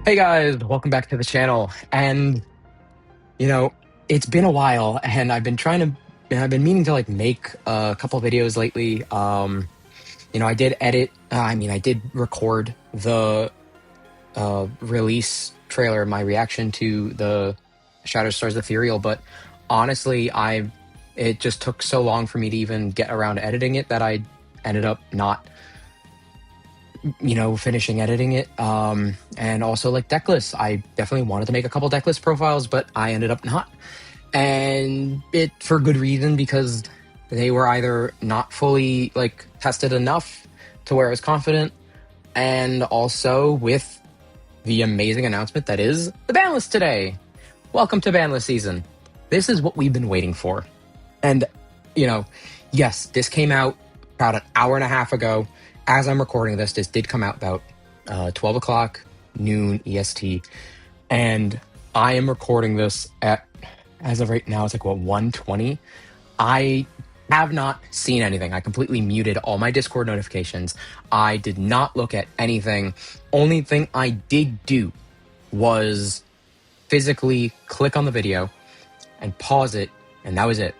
Hey guys, welcome back to the channel. And you know, it's been a while, and I've been meaning to like make a couple videos lately. I did edit. I did record the release trailer, my reaction to the Shadow Stars Ethereal, but honestly, it just took so long for me to even get around to editing it that I ended up not finishing editing it. And also like deck lists. I definitely wanted to make a couple deck list profiles, but I ended up not. And it for good reason, because they were either not fully like tested enough to where I was confident, and also with the amazing announcement that is the ban list today. Welcome to ban list season. This is what we've been waiting for. And, yes, this came out about an hour and a half ago. As I'm recording this did come out about 12 o'clock noon EST. And I am recording this as of right now, it's like, 1:20. I have not seen anything. I completely muted all my Discord notifications. I did not look at anything. Only thing I did do was physically click on the video and pause it, and that was it.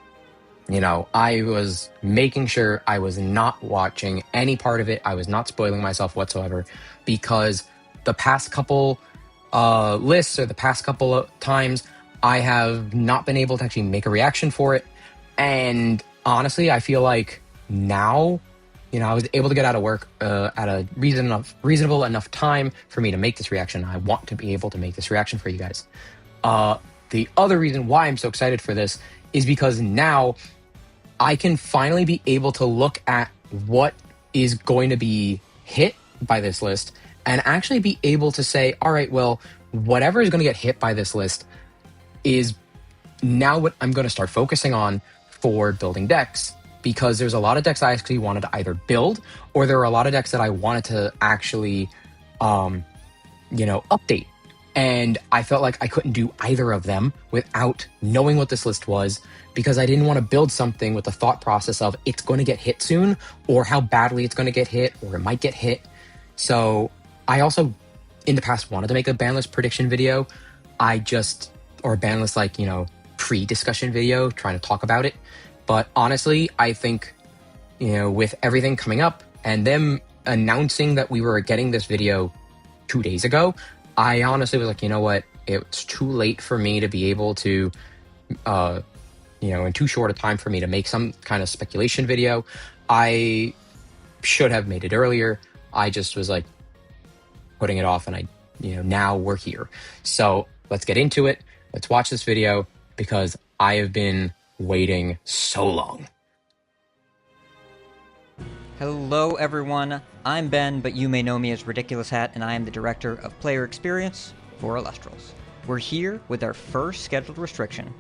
I was making sure I was not watching any part of it. I was not spoiling myself whatsoever, because the past couple lists, or the past couple of times, I have not been able to actually make a reaction for it. And honestly, I feel like now, I was able to get out of work at a reasonable enough time for me to make this reaction. I want to be able to make this reaction for you guys. The other reason why I'm so excited for this is because now I can finally be able to look at what is going to be hit by this list and actually be able to say, all right, well, whatever is going to get hit by this list is now what I'm going to start focusing on for building decks. Because there's a lot of decks I actually wanted to either build, or there are a lot of decks that I wanted to actually, update. And I felt like I couldn't do either of them without knowing what this list was, because I didn't want to build something with the thought process of it's going to get hit soon, or how badly it's going to get hit, or it might get hit. So I also, in the past, wanted to make a ban list prediction video. Or a ban list, pre-discussion video, trying to talk about it. But honestly, I think, with everything coming up and them announcing that we were getting this video 2 days ago, I honestly was like, you know what? It's too late for me to be able to, in too short a time for me to make some kind of speculation video. I should have made it earlier. I just was like putting it off, and now we're here. So let's get into it. Let's watch this video, because I have been waiting so long. Hello everyone, I'm Ben, but you may know me as Ridiculous Hat, and I am the Director of Player Experience for Illustrals. We're here with our first scheduled restriction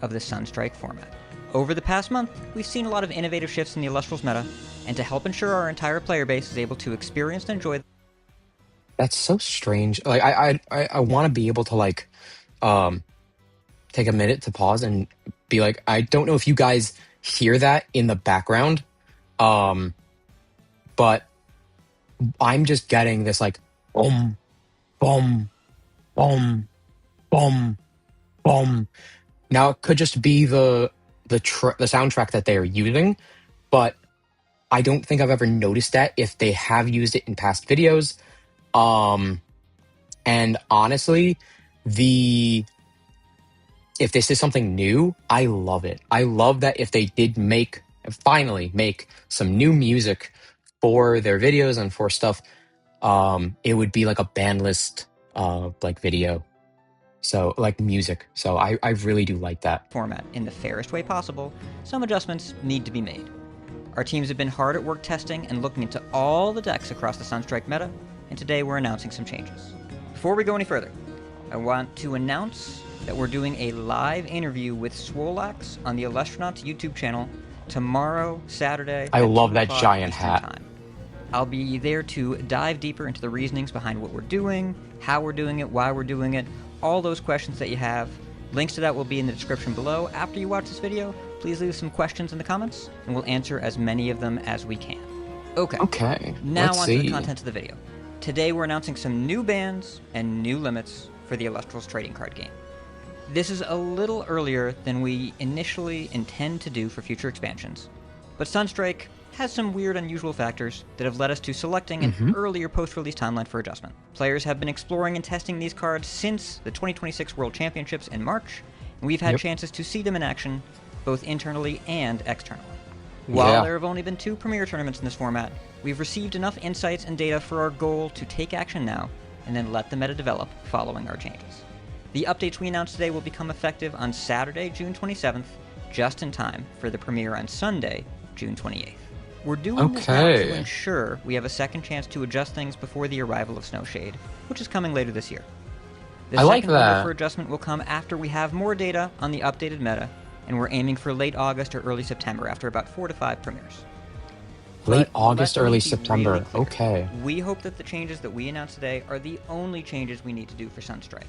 of the Sunstrike format. Over the past month, we've seen a lot of innovative shifts in the Illustrals meta, and to help ensure our entire player base is able to experience and enjoy. That's so strange. Like, I want to be able to take a minute to pause and be like, I don't know if you guys hear that in the background, but I'm just getting this like boom, boom, boom, boom, boom. Now it could just be the soundtrack that they are using, but I don't think I've ever noticed that if they have used it in past videos. And honestly, if this is something new, I love it. I love that if they did finally make some new music for their videos and for stuff, it would be like a band list video. So like music. So I really do like that. Format in the fairest way possible, some adjustments need to be made. Our teams have been hard at work testing and looking into all the decks across the Sunstrike meta, and today we're announcing some changes. Before we go any further, I want to announce that we're doing a live interview with Swolax on the Illustronauts YouTube channel tomorrow, Saturday. I love that giant hat. Time. I'll be there to dive deeper into the reasonings behind what we're doing, how we're doing it, why we're doing it, all those questions that you have. Links to that will be in the description below. After you watch this video, please leave some questions in the comments, and we'll answer as many of them as we can. Okay. Okay. Now on to the content of the video. Today we're announcing some new bans and new limits for the Illustrials trading card game. This is a little earlier than we initially intend to do for future expansions, but Sunstrike has some weird, unusual factors that have led us to selecting an earlier post-release timeline for adjustment. Players have been exploring and testing these cards since the 2026 World Championships in March, and we've had chances to see them in action, both internally and externally. While there have only been 2 Premier tournaments in this format, we've received enough insights and data for our goal to take action now, and then let the meta develop following our changes. The updates we announced today will become effective on Saturday, June 27th, just in time for the premiere on Sunday, June 28th. We're doing this now to ensure we have a second chance to adjust things before the arrival of Snowshade, which is coming later this year. The second window for adjustment will come after we have more data on the updated meta, and we're aiming for late August or early September after about 4 to 5 premieres. Late August, early September. Okay. We hope that the changes that we announced today are the only changes we need to do for Sunstrike.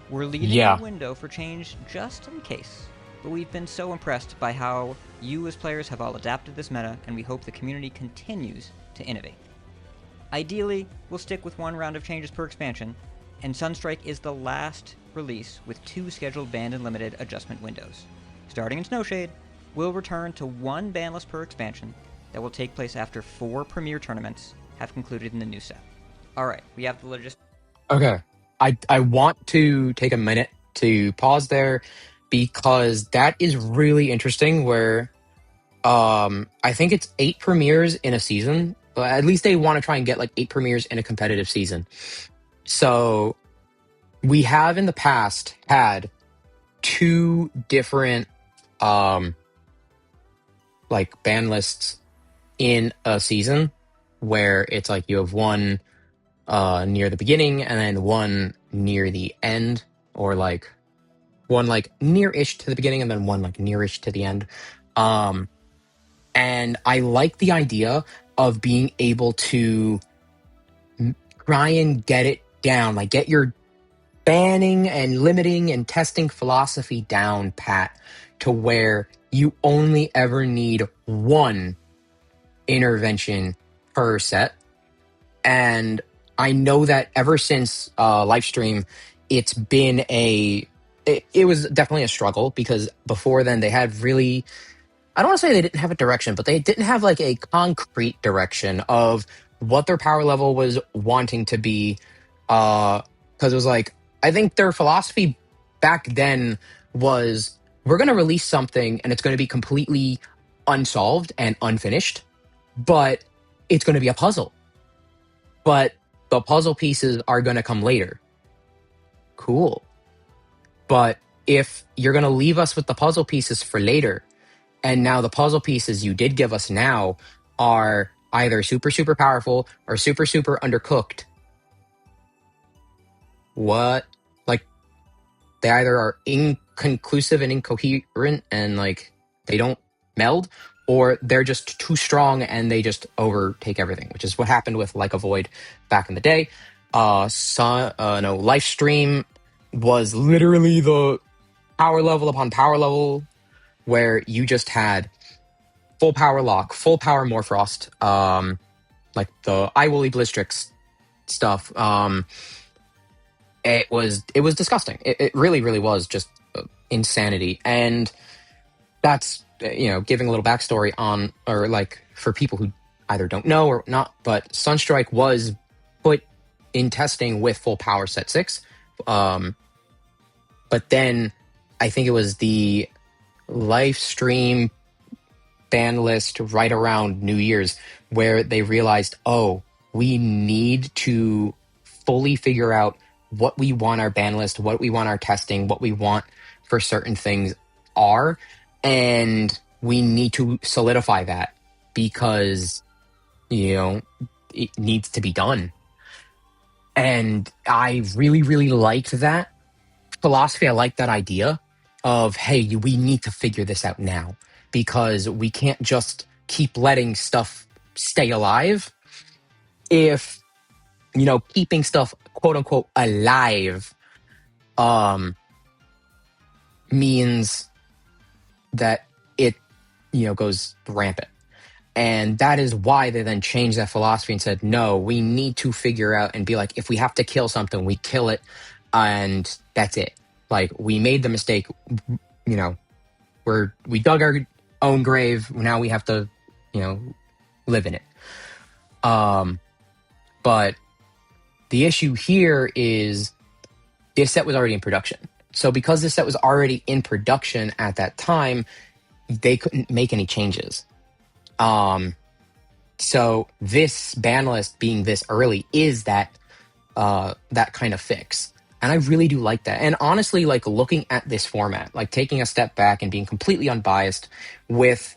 We're leaving a window for change just in case, but we've been so impressed by how you as players have all adapted this meta, and we hope the community continues to innovate. Ideally, we'll stick with 1 round of changes per expansion, and Sunstrike is the last release with 2 scheduled banned and limited adjustment windows. Starting in Snowshade, we'll return to 1 ban list per expansion that will take place after 4 Premier tournaments have concluded in the new set. Alright, we have the logistics. Okay. I want to take a minute to pause there because that is really interesting where I think it's 8 premieres in a season. But at least they want to try and get like 8 premieres in a competitive season. So we have in the past had 2 different like ban lists in a season where it's like you have one near the beginning and then one near the end, or like one like near-ish to the beginning and then one like near-ish to the end. And I like the idea of being able to try and get it down, like get your banning and limiting and testing philosophy down pat to where you only ever need 1 intervention per set. And I know that ever since Livestream, it's been it was definitely a struggle because before then they had really, I don't want to say they didn't have a direction, but they didn't have like a concrete direction of what their power level was wanting to be. Because it was like, I think their philosophy back then was, we're going to release something and it's going to be completely unsolved and unfinished, but it's going to be a puzzle. But the puzzle pieces are going to come later. Cool. But if you're going to leave us with the puzzle pieces for later, and now the puzzle pieces you did give us now are either super, super powerful or super, super undercooked, what? Like, they either are inconclusive and incoherent and, like, they don't meld, or they're just too strong and they just overtake everything, which is what happened with Like a Void back in the day. Livestream was literally the power level upon power level where you just had full power lock, full power Morfrost, like the I Woolly Blistrix stuff. It was disgusting. It really, really was just insanity. And that's, giving a little backstory on, or like for people who either don't know or not, but Sunstrike was put in testing with full power set 6. But then I think it was the live stream ban list right around New Year's where they realized, oh, we need to fully figure out what we want our ban list, what we want our testing, what we want for certain things are, and we need to solidify that because, it needs to be done. And I really, really liked that philosophy. I like that idea of, hey, we need to figure this out now because we can't just keep letting stuff stay alive. If, keeping stuff quote unquote alive means that it, goes rampant. And that is why they then changed that philosophy and said, no, we need to figure out and be like, if we have to kill something, we kill it. And that's it. Like, we made the mistake, you know, we dug our own grave. Now we have to, live in it. But the issue here is this set was already in production. So because this set was already in production at that time, they couldn't make any changes. So this ban list being this early is that kind of fix. And I really do like that. And honestly, like looking at this format, like taking a step back and being completely unbiased with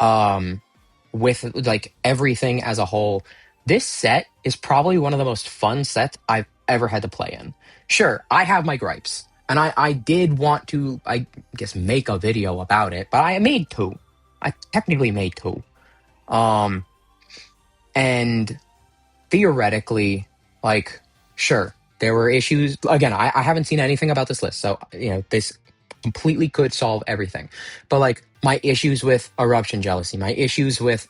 like everything as a whole, this set is probably one of the most fun sets I've ever had to play in. Sure, I have my gripes. And I did want to, I guess, make a video about it, but I made two. I technically made two. And theoretically, like, sure, there were issues. Again, I haven't seen anything about this list, so this completely could solve everything. But like my issues with Eruption Jealousy, my issues with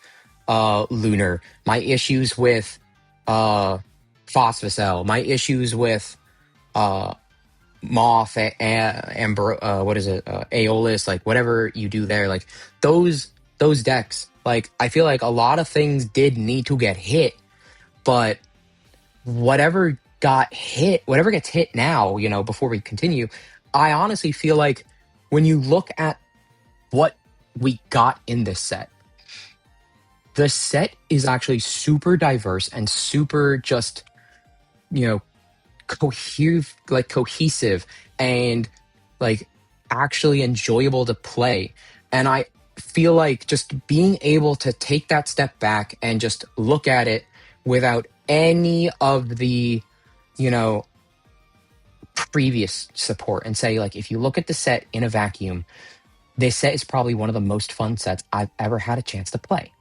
Lunar, my issues with Phosphorescell, my issues with Moth, what is it, Aeolus, like whatever you do there, like those decks, like I feel like a lot of things did need to get hit, but whatever gets hit now, before we continue, I honestly feel like when you look at what we got in this set, the set is actually super diverse and super just, cohesive and like actually enjoyable to play. And I feel like just being able to take that step back and just look at it without any of the, previous support and say, like, if you look at the set in a vacuum, this set is probably one of the most fun sets I've ever had a chance to play.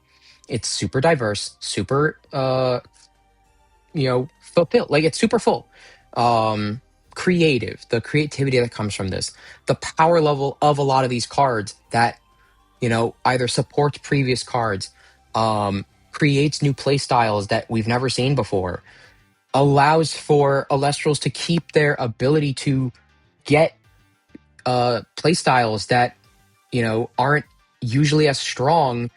It's super diverse, super, fulfilled. Like, it's super full. Creative, the creativity that comes from this, the power level of a lot of these cards that, either supports previous cards, creates new play styles that we've never seen before, allows for Alestrals to keep their ability to get play styles that, aren't usually as strong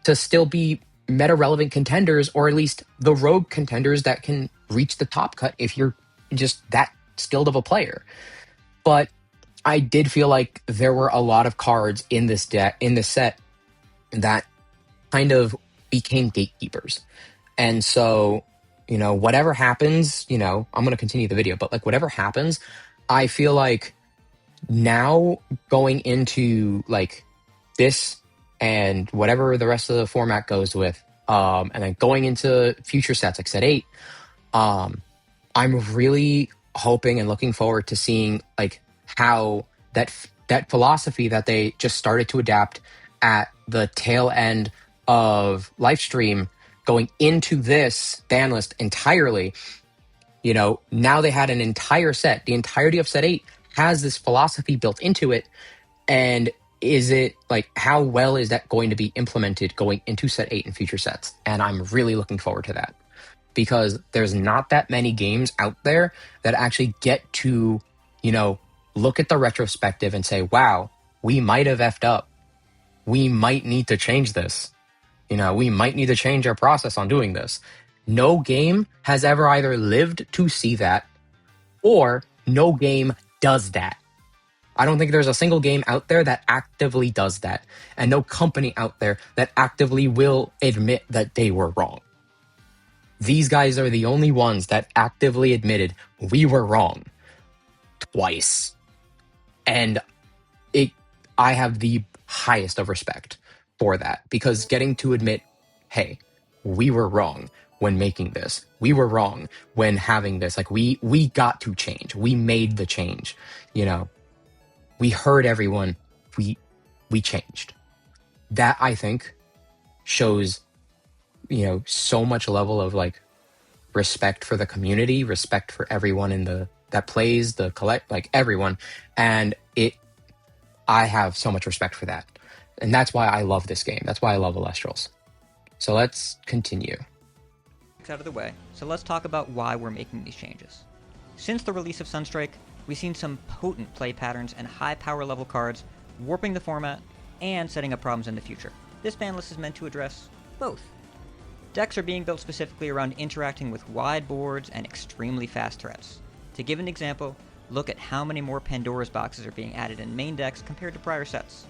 to still be meta relevant contenders, or at least the rogue contenders that can reach the top cut if you're just that skilled of a player. But I did feel like there were a lot of cards in this set that kind of became gatekeepers. And so, whatever happens, I'm going to continue the video, but like whatever happens, I feel like now going into like this and whatever the rest of the format goes with, and then going into future sets like set 8, I'm really hoping and looking forward to seeing like how that philosophy that they just started to adapt at the tail end of Livestream going into this ban list entirely. Now they had an entire set. The entirety of set 8 has this philosophy built into it. And is it like, how well is that going to be implemented going into set 8 and future sets? And I'm really looking forward to that, because there's not that many games out there that actually get to, look at the retrospective and say, wow, we might have effed up. We might need to change this. We might need to change our process on doing this. No game has ever either lived to see that, or no game does that. I don't think there's a single game out there that actively does that, and no company out there that actively will admit that they were wrong. These guys are the only ones that actively admitted we were wrong twice. And I have the highest of respect for that, because getting to admit, hey, we were wrong when making this. We were wrong when having this. Like, we got to change. We made the change. We heard everyone. We changed. That, I think, shows, so much level of like respect for the community, respect for everyone that plays, the collect, like everyone. And I have so much respect for that. And that's why I love this game. That's why I love Alestrals. So let's continue. Out of the way, so let's talk about why we're making these changes. Since the release of Sunstrike, we've seen some potent play patterns and high power level cards warping the format and setting up problems in the future. This ban list is meant to address both. Decks are being built specifically around interacting with wide boards and extremely fast threats. To give an example, look at how many more Pandora's boxes are being added in main decks compared to prior sets.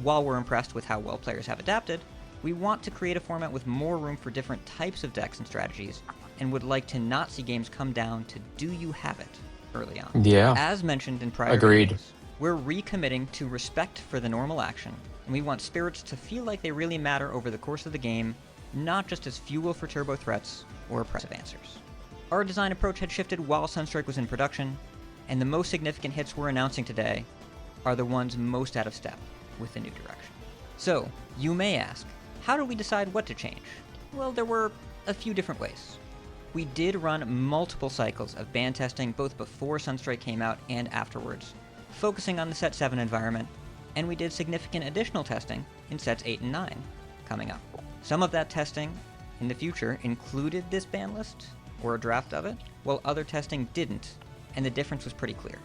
While we're impressed with how well players have adapted, we want to create a format with more room for different types of decks and strategies, and would like to not see games come down to do you have it early on. Yeah. As mentioned in prior Agreed. videos, we're recommitting to respect for the normal action, and we want spirits to feel like they really matter over the course of the game, not just as fuel for turbo threats or oppressive answers. Our design approach had shifted while Sunstrike was in production, and the most significant hits we're announcing today are the ones most out of step with the new direction. So, you may ask, how do we decide what to change? Well, there were a few different ways. We did run multiple cycles of ban testing both before Sunstrike came out and afterwards, focusing on the Set 7 environment, and we did significant additional testing in Sets 8 and 9 coming up. Some of that testing in the future included this ban list, or a draft of it, while other testing didn't, and the difference was pretty clear.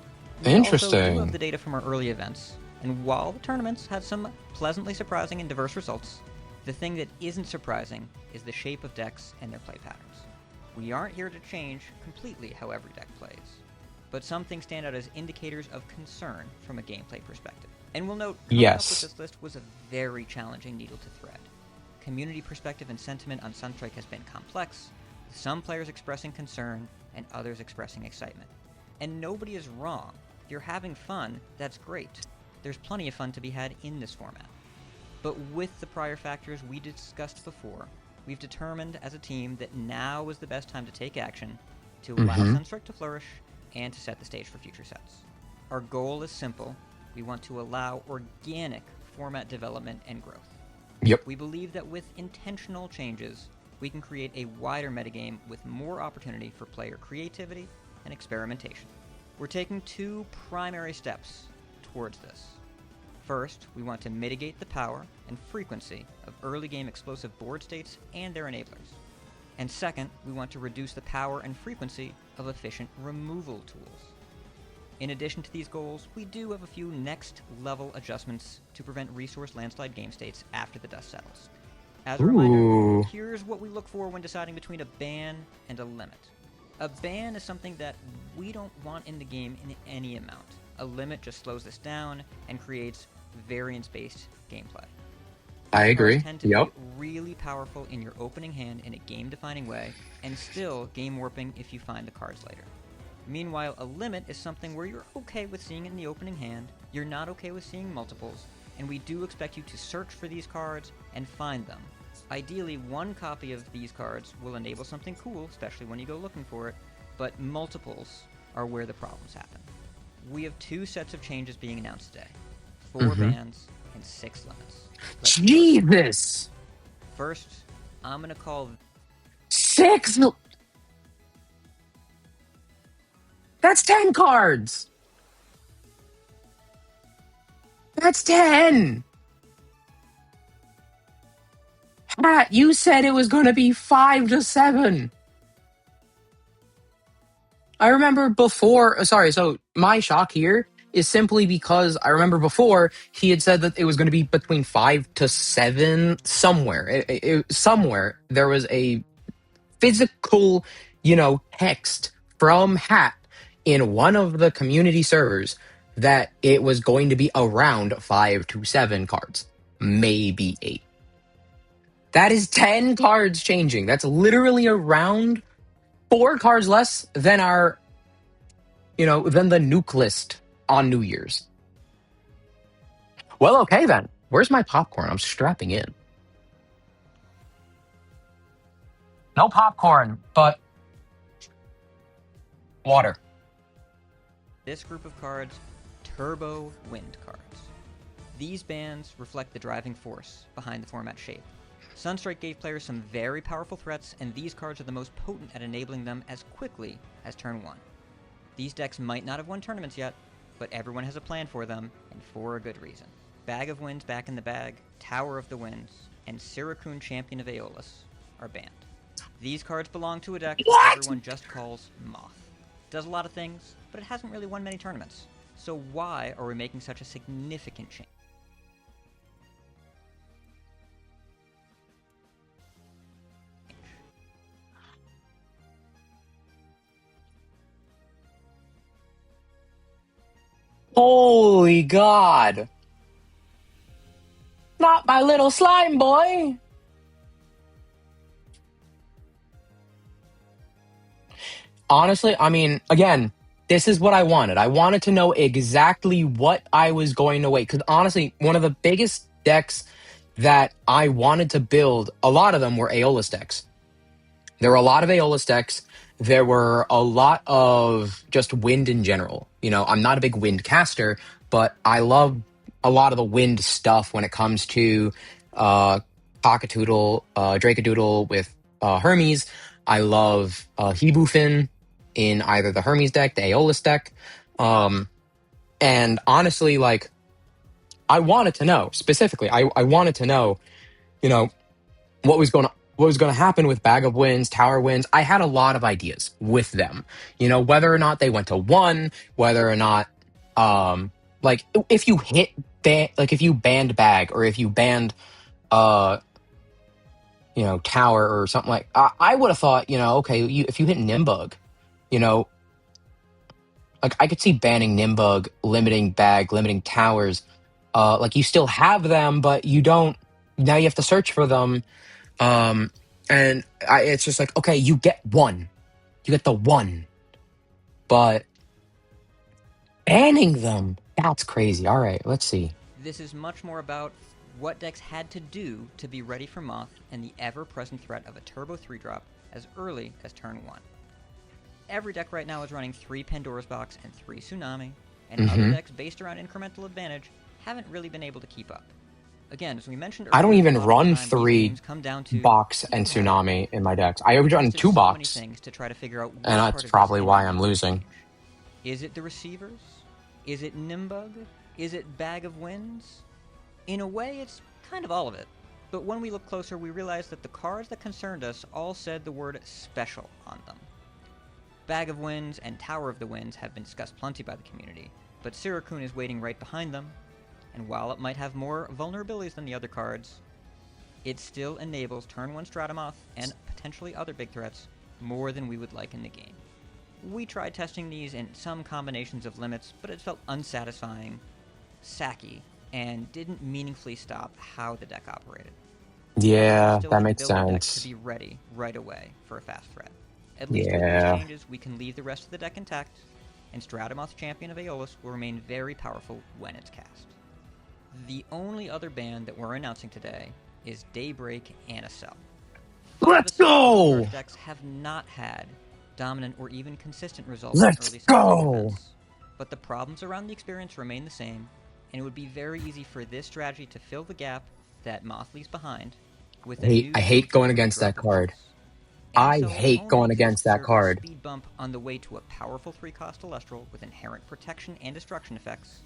Interesting. We also do have the data from our early events, and while the tournaments had some pleasantly surprising and diverse results, the thing that isn't surprising is the shape of decks and their play patterns. We aren't here to change completely how every deck plays, but some things stand out as indicators of concern from a gameplay perspective. And we'll note, coming up with this list was a very challenging needle to thread. Community perspective and sentiment on Sunstrike has been complex, with some players expressing concern and others expressing excitement. And nobody is wrong. If you're having fun, that's great. There's plenty of fun to be had in this format. But with the prior factors we discussed before, we've determined as a team that now is the best time to take action to allow Sunstrike to flourish and to set the stage for future sets. Our goal is simple. We want to allow organic format development and growth. Yep. We believe that with intentional changes, we can create a wider metagame with more opportunity for player creativity and experimentation. We're taking two primary steps towards this. First, we want to mitigate the power and frequency of early game explosive board states and their enablers. And second, we want to reduce the power and frequency of efficient removal tools. In addition to these goals, we do have a few next level adjustments to prevent resource landslide game states after the dust settles. As a reminder, here's what we look for when deciding between a ban and a limit. A ban is something that we don't want in the game in any amount. A limit just slows this down and creates variance-based gameplay. I agree. Cards tend to be really powerful in your opening hand in a game-defining way, and still game warping if you find the cards later. Meanwhile, a limit is something where you're okay with seeing it in the opening hand, you're not okay with seeing multiples, and we do expect you to search for these cards and find them. Ideally, one copy of these cards will enable something cool, especially when you go looking for it, but multiples are where the problems happen. We have two sets of changes being announced today. 4 bans and 6 limits. Jesus! First, I'm gonna call 6? That's 10 cards! That's 10! Pat, you said it was gonna be 5 to 7. I remember before, so my shock here is simply because I remember before he had said that it was going to be between 5 to 7 somewhere. Somewhere there was a physical, text from Hat in one of the community servers that it was going to be around 5 to 7 cards, maybe 8. That is 10 cards changing. That's literally around 4 cards less than our, than the nuke list on New Year's. Well, okay then. Where's my popcorn? I'm strapping in. No popcorn, but water. this group of cards Turbo Wind cards. These bans reflect the driving force behind the format shape. Sunstrike gave players some very powerful threats, and these cards are the most potent at enabling them as quickly as turn 1. These decks might not have won tournaments yet, but everyone has a plan for them, and for a good reason. Bag of Winds back in the bag, Tower of the Winds, and Siracune Champion of Aeolus are banned. These cards belong to a deck that What? everyone just calls Moth. It does a lot of things, but it hasn't really won many tournaments. So why are we making such a significant change? Holy God. Not my little slime boy. Honestly, I mean, again, this is what I wanted. I wanted to know exactly what I was going to wait. Because honestly, one of the biggest decks that I wanted to build, a lot of them were Aeolus decks. There were a lot of Aeolus decks. There were a lot of just wind in general. You know, I'm not a big wind caster, but I love a lot of the wind stuff when it comes to Cockatoodle, Dracodoodle with Hermes. I love Hebufin in either the Hermes deck, the Aeolus deck. And honestly, like, I wanted to know specifically, I wanted to know, you know, what was going to happen with Bag of Winds, Tower Winds. I had a lot of ideas with them. You know, whether or not they went to one, whether or not like if you like if you banned Bag or if you banned uh Tower or something like I would have thought, okay, if you hit Nimbug, you know, like I could see banning Nimbug, limiting Bag, limiting Towers. Like you still have them, but you don't now you have to search for them. And it's just like, okay, you get one. You get the one. But banning them, that's crazy. All right, let's see. This is much more about what decks had to do to be ready for Moth and the ever-present threat of a Turbo 3-drop as early as turn 1. Every deck right now is running 3 Pandora's Box and 3 Tsunami, and other decks based around incremental advantage haven't really been able to keep up. Again, as we mentioned earlier, I don't even a lot run of the time, these 3 games come down to box you and have to Tsunami in my decks. I run tested 2 so many box, things to try to figure out and which that's part of this probably why engine I'm we can losing. change. Is it the receivers? Is it Nimbug? Is it Bag of Winds? In a way, it's kind of all of it. But when we look closer, we realize that the cards that concerned us all said the word special on them. Bag of Winds and Tower of the Winds have been discussed plenty by the community, but Siracune is waiting right behind them, and while it might have more vulnerabilities than the other cards, it still enables turn 1 Stratamoth and potentially other big threats more than we would like in the game. We tried testing these in some combinations of limits, but it felt unsatisfying, sacky, and didn't meaningfully stop how the deck operated. Yeah, Still that had to makes build our deck to sense. be ready right away for a fast threat. At least with these Yeah. changes, we can leave the rest of the deck intact, and Stratamoth Champion of Aeolus will remain very powerful when it's cast. The only other ban that we're announcing today is Daybreak Anacell. Let's 5 go! decks have not had dominant or even consistent results in Let's early Sunstrike go! events, but the problems around the experience remain the same, and it would be very easy for this strategy to fill the gap that Moth leaves behind with a new I hate Turbo going against that 3-drop of card. choice. I Anacell will hate only going exist against to that serve as a card. speed bump on the way to a powerful 3-cost Celestial with inherent protection and destruction effects,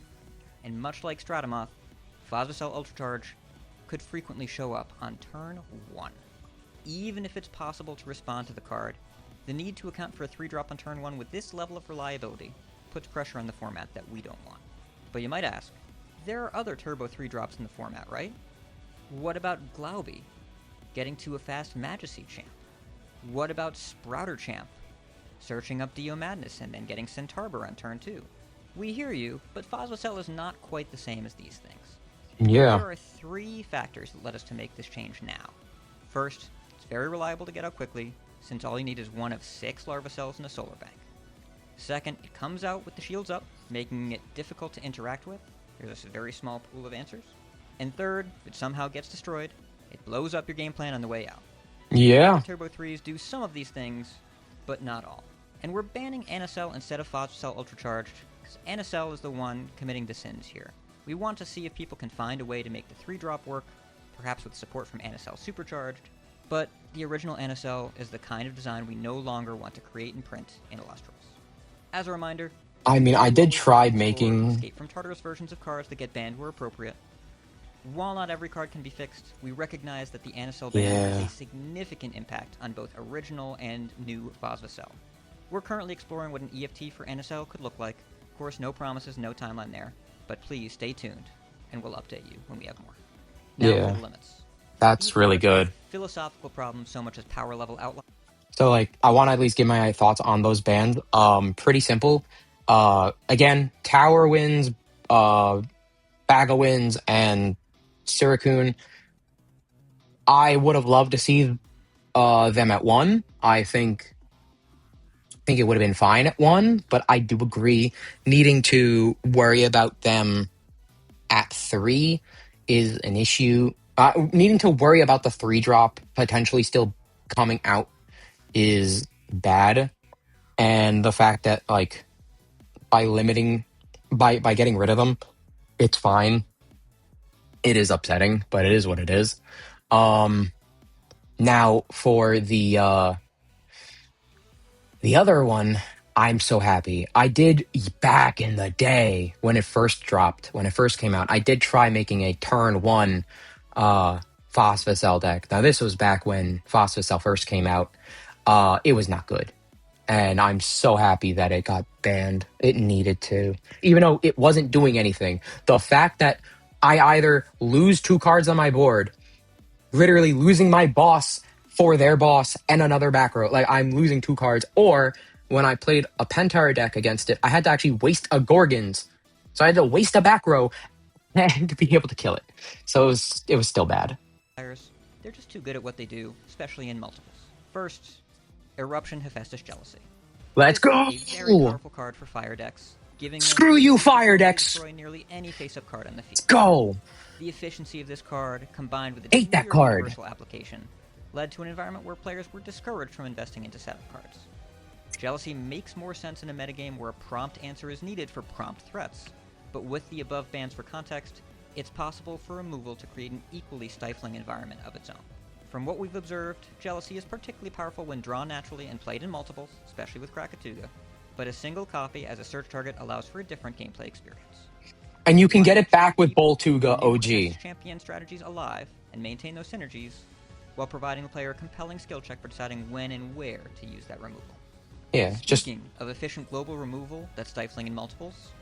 and much like Stratamoth, Phosphocell Ultracharge could frequently show up on turn 1. Even if it's possible to respond to the card, the need to account for a 3-drop on turn 1 with this level of reliability puts pressure on the format that we don't want. But you might ask, there are other Turbo 3-drops in the format, right? What about Glauby, getting to a fast Majesty champ? What about Sprouter champ, searching up Dio Madness and then getting Centarbor on turn 2? We hear you, but Phosphocell is not quite the same as these things. Yeah. There are 3 factors that led us to make this change now. First, it's very reliable to get out quickly, since all you need is one of 6 Larva Cells in a Solar Bank. Second, it comes out with the shields up, making it difficult to interact with. There's a very small pool of answers. And third, if it somehow gets destroyed, it blows up your game plan on the way out. Yeah. The Turbo 3s do some of these things, but not all. And we're banning Anacell instead of Phosphocell Ultracharged, because Anacell is the one committing the sins here. We want to see if people can find a way to make the 3-drop work, perhaps with support from Anacell Supercharged, but the original Anacell is the kind of design we no longer want to create and print in Illustros. As a reminder, I mean, I you did always try want to explore the making... Escape from Tartarus versions of cards that get banned where appropriate. While not every card can be fixed, we recognize that the Anisel ban has a Yeah. significant impact on both original and new Phosphocell. We're currently exploring what an EFT for Anisel could look like. Of course, no promises, no timeline there, but please stay tuned, and we'll update you when we have more. Now for Yeah. the limits. That's These really cards have good. philosophical problems so much as power level outliers. So like I want to at least give my thoughts on those bans. Pretty simple. Again, Tower wins, Baga wins, and Sirikun. I would have loved to see them at 1. I think it would have been fine at 1, but I do agree needing to worry about them at 3 is an issue. Needing to worry about the 3 drop potentially still coming out is bad. And the fact that like by limiting by getting rid of them, it's fine. It is upsetting, but it is what it is. Now for the other one, I'm so happy. I did back in the day when it first dropped, when it first came out, I did try making a turn 1 Phosphocell deck. Now this was back when Phosphocell first came out. It was not good. And I'm so happy that it got banned. It needed to. Even though it wasn't doing anything. The fact that I either lose 2 cards on my board, literally losing my boss for their boss and another back row. Like I'm losing 2 cards. Or when I played a Pentara deck against it, I had to actually waste a Gorgons. So I had to waste a back row and to be able to kill it. So it was still bad. They're just too good at what they do, especially in multiples. First, Eruption Hephaestus Jealousy. Let's This go! is a very powerful card for fire decks, giving them Screw you, fire ability to decks! destroy nearly any face-up card on the Let's field. go! The efficiency of this card, combined with its Hate that weird card. universal application, led to an environment where players were discouraged from investing into setup cards. Jealousy makes more sense in a metagame where a prompt answer is needed for prompt threats, but with the above bans for context, it's possible for removal to create an equally stifling environment of its own. From what we've observed, Jealousy is particularly powerful when drawn naturally and played in multiples, especially with Krakatuga, but a single copy as a search target allows for a different gameplay experience. And you can get it back with Boltuga OG. Champion strategies alive and maintain those synergies, while providing the player a compelling skill check for deciding when and where to use that removal. Yeah, Speaking of efficient global removal that's stifling in multiples,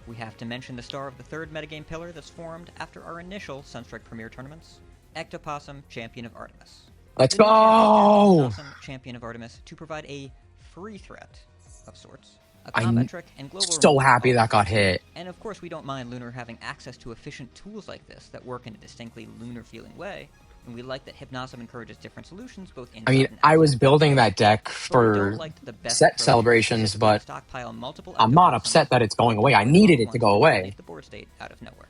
we have to mention the star of the third metagame pillar that's formed after our initial Sunstrike Premier tournaments, Ectopossum, Champion of Artemis. let's The new go! Ectopossum, Champion of Artemis, to provide a free threat of sorts, a I'm combat trick, and global so removal happy all that got hit. And of course, we don't mind Lunar having access to efficient tools like this that work in a distinctly Lunar-feeling way, and we like that Hypnosum encourages different solutions both inside and outside. I was building that deck But we don't for like that the best set approach is celebrations, specifically to but stockpile multiple I'm not Ectopossums upset that it's going away. and I deploy them needed all it at to go once away. make the board state out of nowhere.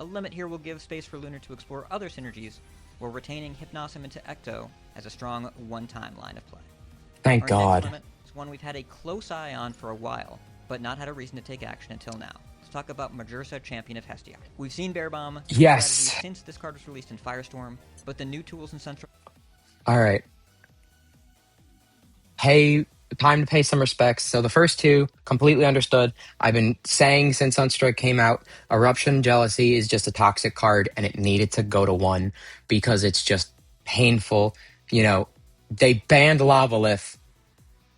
A limit here will give space for Lunar to explore other synergies, while retaining Hypnosum into Ecto as a strong one-time line of play. Thank Our God. next limit is one we've had a close eye on for a while, but not had a reason to take action until now. Let's talk about Majursa, Champion of Hestia. We've seen Bear Bomb Yes. strategies since this card was released in Firestorm, but the new tools in Central... All right. Hey, time to pay some respects. So the first 2, completely understood. I've been saying since Sunstrike came out, Eruption Jealousy is just a toxic card, and it needed to go to 1 because it's just painful. They banned Lavalith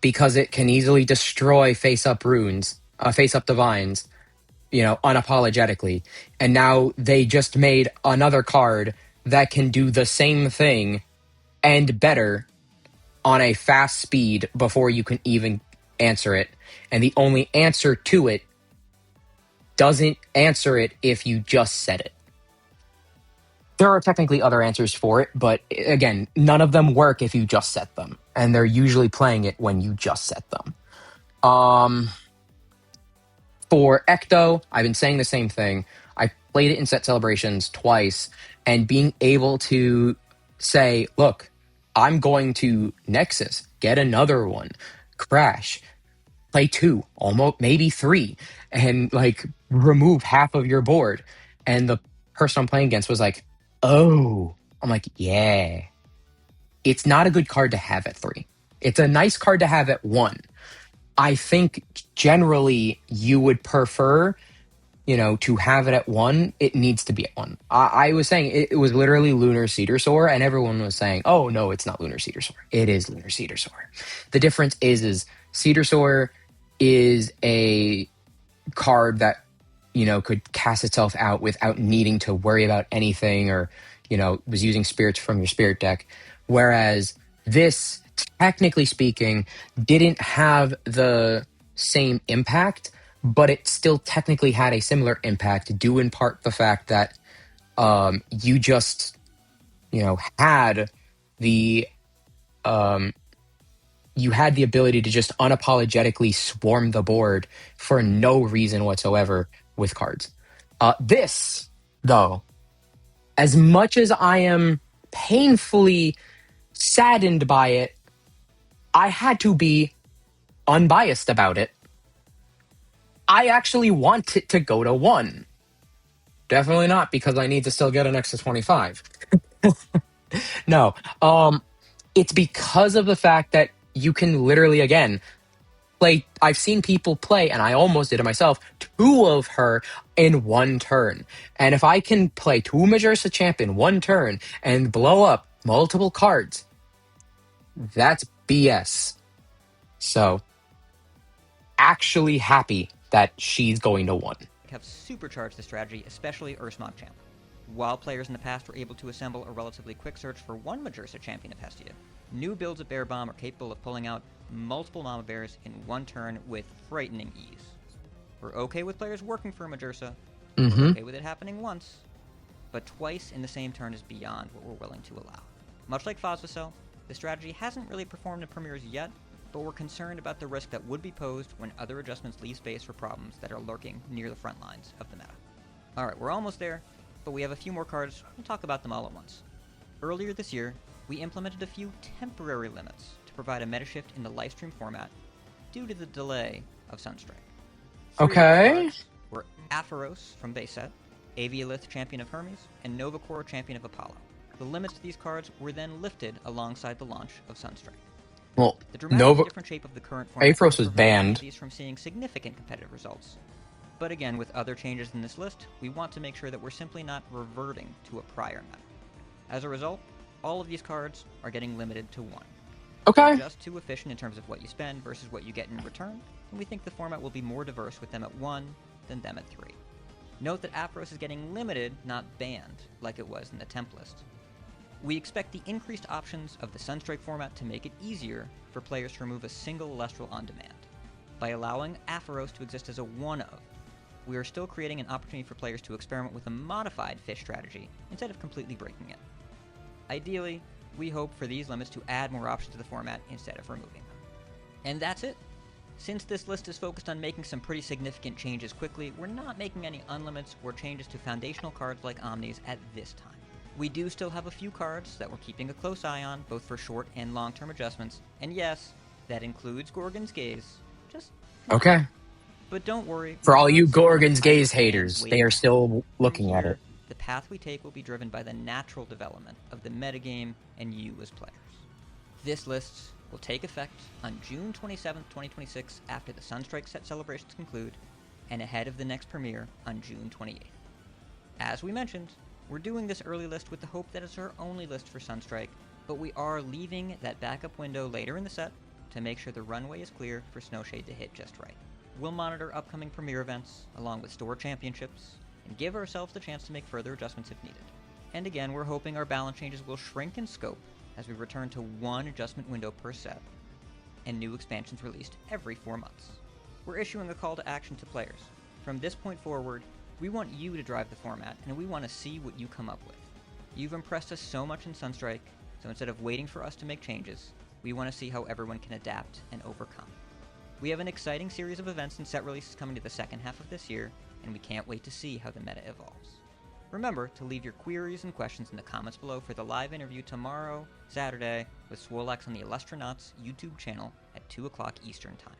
because it can easily destroy face-up runes, face-up divines, unapologetically. And now they just made another card that can do the same thing and better on a fast speed before you can even answer it. And the only answer to it doesn't answer it if you just said it. There are technically other answers for it, but again, none of them work if you just set them. And they're usually playing it when you just set them. For Ecto, I've been saying the same thing. I played it in set celebrations twice, and being able to say, look, I'm going to Nexus, get another one, crash, play 2, almost maybe 3, and remove half of your board. And the person I'm playing against was like, oh. I'm like, yeah. It's not a good card to have at 3. It's a nice card to have at 1. I think generally you would prefer to have it at one, it needs to be at one. I was saying it was literally Lunar Cedar Soar, and everyone was saying, "Oh no, it's not Lunar Cedar Soar. It is Lunar Cedar Soar." The difference is Cedar Soar is a card that could cast itself out without needing to worry about anything, or was using spirits from your spirit deck, whereas this, technically speaking, didn't have the same impact, but it still technically had a similar impact, due in part the fact that you just had the um, you had the ability to just unapologetically swarm the board for no reason whatsoever with cards. This, though, as much as I am painfully saddened by it, I had to be unbiased about it. I actually want it to go to one. Definitely not because I need to still get an extra 25. No, it's because of the fact that you can literally, again, play. I've seen people play, and I almost did it myself, two of her in one turn. And if I can play two Majorsa Champ in one turn and blow up multiple cards, that's BS. So, actually happy that she's going to one. Have supercharged the strategy, especially Ursmog Champ. While players in the past were able to assemble a relatively quick search for one Majorsa champion of Hestia, new builds of Bear Bomb are capable of pulling out multiple Mama Bears in one turn with frightening ease. We're okay with players working for a Majorsa, we're okay with it happening once, but twice in the same turn is beyond what we're willing to allow. Much like Phosphocell, the strategy hasn't really performed in premieres yet, but we're concerned about the risk that would be posed when other adjustments leave space for problems that are lurking near the front lines of the meta. Alright, we're almost there, but we have a few more cards. We'll talk about them all at once. Earlier this year, we implemented a few temporary limits to provide a meta shift in the livestream format due to the delay of Sunstrike. Okay. Were Aphoros from base set, Aviolith Champion of Hermes, and Novacor Champion of Apollo. The limits to these cards were then lifted alongside the launch of Sunstrike. Well, the dramatically different shape of the current format Aphoros was banned from seeing significant competitive results. But again, with other changes in this list, we want to make sure that we're simply not reverting to a prior meta. As a result, all of these cards are getting limited to one. Okay. They're just too efficient in terms of what you spend versus what you get in return, and we think the format will be more diverse with them at 1 than them at 3. Note that Aphoros is getting limited, not banned, like it was in the temp list. We expect the increased options of the Sunstrike format to make it easier for players to remove a single Lustral on demand. By allowing Aphoros to exist as a one-of, we are still creating an opportunity for players to experiment with a modified fish strategy instead of completely breaking it. Ideally, we hope for these limits to add more options to the format instead of removing them. And that's it. Since this list is focused on making some pretty significant changes quickly, we're not making any unlimits or changes to foundational cards like Omnis at this time. We do still have a few cards that we're keeping a close eye on, both for short and long-term adjustments, and yes, that includes Gorgon's Gaze. Just okay. But don't worry. For all you Gorgon's Gaze haters, they are still looking at it. The path we take will be driven by the natural development of the metagame and you as players. This list will take effect on June 27th, 2026 after the Sunstrike set celebrations conclude, and ahead of the next premiere on June 28th. As we mentioned, we're doing this early list with the hope that it's our only list for Sunstrike, but we are leaving that backup window later in the set to make sure the runway is clear for Snowshade to hit just right. We'll monitor upcoming premiere events, along with store championships, and give ourselves the chance to make further adjustments if needed. And again, we're hoping our balance changes will shrink in scope as we return to one adjustment window per set, and new expansions released every 4 months. We're issuing a call to action to players. From this point forward, we want you to drive the format, and we want to see what you come up with. You've impressed us so much in Sunstrike, so instead of waiting for us to make changes, we want to see how everyone can adapt and overcome. We have an exciting series of events and set releases coming to the second half of this year, and we can't wait to see how the meta evolves. Remember to leave your queries and questions in the comments below for the live interview tomorrow, Saturday, with Swolax on the Illustronauts YouTube channel at 2 o'clock Eastern Time.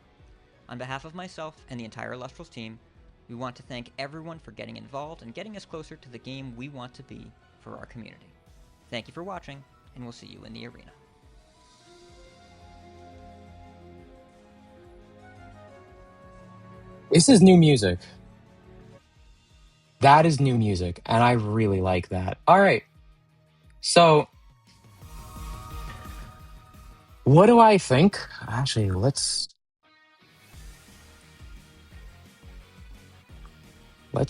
On behalf of myself and the entire Illustrals team, we want to thank everyone for getting involved and getting us closer to the game we want to be for our community. Thank you for watching, and we'll see you in the arena. This is new music. That is new music, and I really like that. All right. So, what do I think? Actually, let's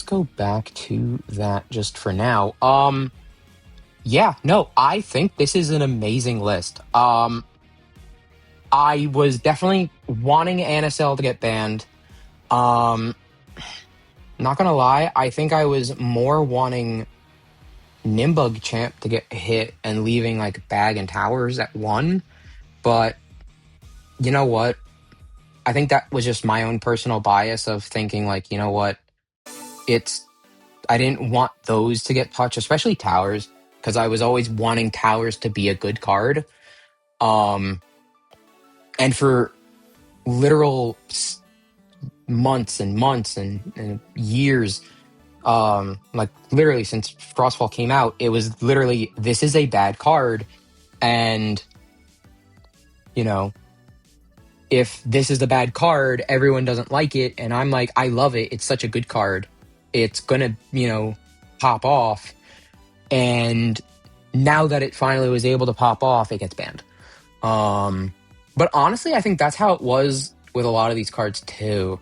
go back to that just for now. Yeah, no, I think this is an amazing list. I was definitely wanting NSL to get banned. Um, Not gonna lie, I think I was more wanting Nimbug Champ to get hit and leaving like Bag and Towers at one. But you know what? I think that was just my own personal bias of thinking like, you know what? It's I didn't want those to get touched, especially Towers, because I was always wanting Towers to be a good card. Um, and for literal months and months and years, like literally since Frostfall came out, it was literally this is a bad card, and you know if this is the bad card, everyone doesn't like it, and I'm like I love it. It's such a good card. It's gonna pop off, and now that it finally was able to pop off, it gets banned. But honestly, I think that's how it was with a lot of these cards too.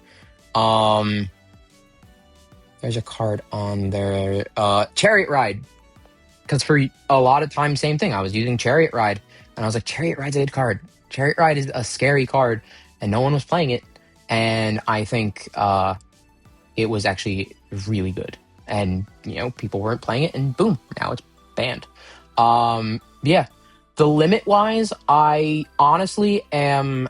Um, there's a card on there, Chariot Ride, because for a lot of time, same thing. I was using Chariot Ride, and I was like, Chariot Ride's a good card. Chariot Ride is a scary card, and no one was playing it. And I think it was actually really good, and people weren't playing it, and boom, now it's banned. Yeah, the limit wise, I honestly am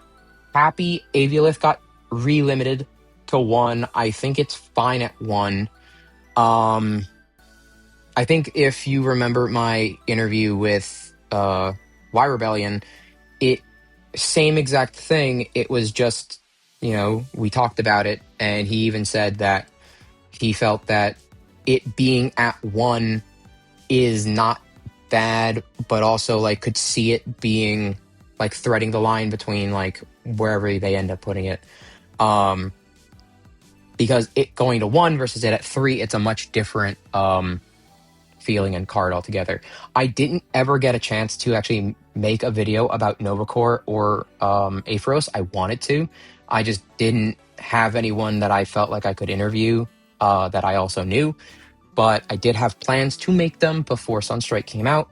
happy Aviolith got re-limited to one. I think it's fine at one. I think if you remember my interview with Y Rebellion, it same exact thing. It was just, we talked about it, and he even said that he felt that it being at one is not bad, but also like could see it being like threading the line between like wherever they end up putting it. Because it going to one versus it at three, it's a much different feeling and card altogether. I didn't ever get a chance to actually make a video about Novacore or Aphros. I wanted to. I just didn't have anyone that I felt like I could interview that I also knew. But I did have plans to make them before Sunstrike came out.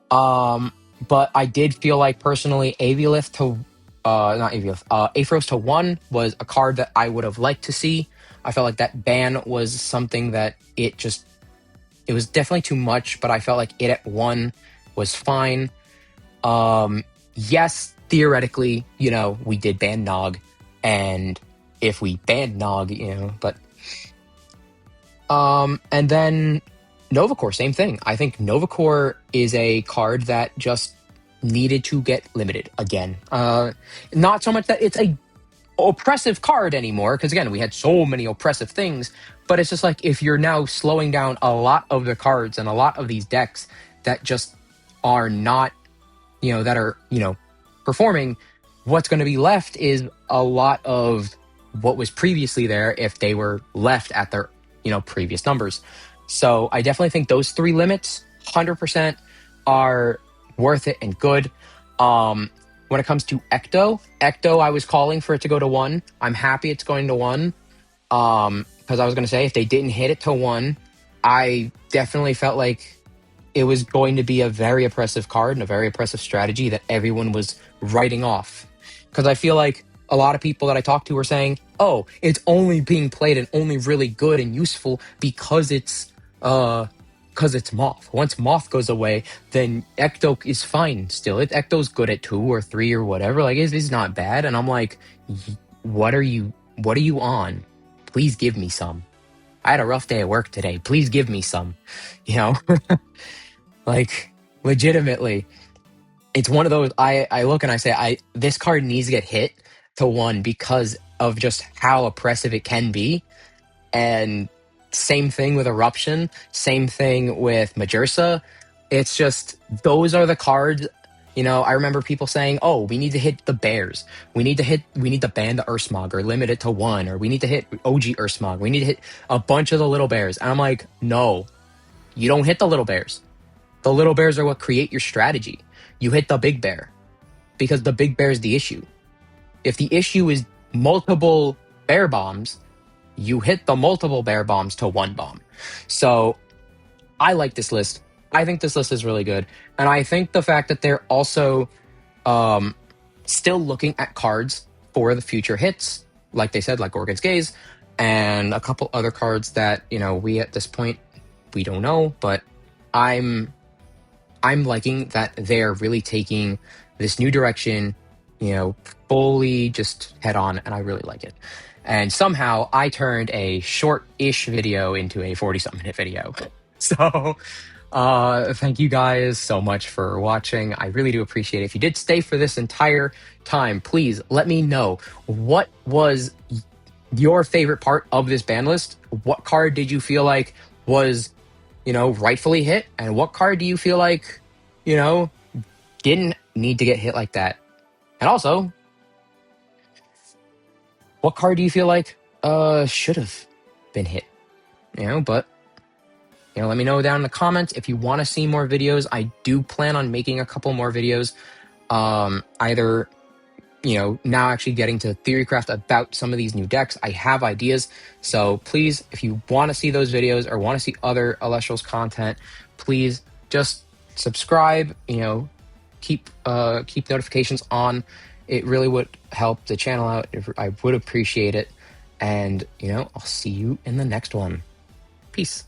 But I did feel like personally Aviolith to not Aviolith, Aphros to one was a card that I would have liked to see. I felt like that ban was something that it was definitely too much, but I felt like it at one was fine. Yes, theoretically, we did ban Nog, and if we banned Nog, but and then Novacore, same thing. I think Novacore is a card that just needed to get limited again. Not so much that it's a oppressive card anymore, because again, we had so many oppressive things, but it's just like if you're now slowing down a lot of the cards and a lot of these decks that just are not, that are, performing, what's going to be left is a lot of what was previously there if they were left at their, previous numbers. So I definitely think those three limits, 100%, are worth it and good. When it comes to Ecto, I was calling for it to go to one. I'm happy it's going to one. Because I was going to say, if they didn't hit it to one, I definitely felt like it was going to be a very oppressive card and a very oppressive strategy that everyone was writing off. Because I feel like a lot of people that I talked to were saying, oh, it's only being played and only really good and useful because it's Moth. Once Moth goes away, then Ecto is fine still. Ecto's good at 2 or 3 or whatever. Like, it's not bad. And I'm like, what are you on? Please give me some. I had a rough day at work today. Please give me some. Like, legitimately. It's one of those, I look and I say, this card needs to get hit to one because of just how oppressive it can be. And same thing with Eruption, same thing with Majursa. It's just, those are the cards I remember people saying, "Oh, we need to hit the bears. We need to ban the Ursmog or limit it to one, or we need to hit OG Ursmog. We need to hit a bunch of the little bears." And I'm like, no, you don't hit the little bears. The little bears are what create your strategy. You hit the big bear because the big bear is the issue. If the issue is multiple bear bombs, you hit the multiple bear bombs to one bomb. So I like this list. I think this list is really good. And I think the fact that they're also um, still looking at cards for the future hits, like they said, like Gorgon's Gaze, and a couple other cards that, we at this point, we don't know, but I'm liking that they're really taking this new direction, fully just head on, and I really like it. And somehow I turned a short-ish video into a 40-something minute video. So thank you guys so much for watching. I really do appreciate it. If you did stay for this entire time, please let me know what was your favorite part of this ban list. What card did you feel like was, rightfully hit? And what card do you feel like, didn't need to get hit like that? And also, what card do you feel like should have been hit? But let me know down in the comments if you want to see more videos. I do plan on making a couple more videos. Either, now actually getting to Theorycraft about some of these new decks. I have ideas. So please, if you want to see those videos or want to see other Alestrals content, please just subscribe, keep notifications on. It really would help the channel out. I would appreciate it. And, I'll see you in the next one. Peace.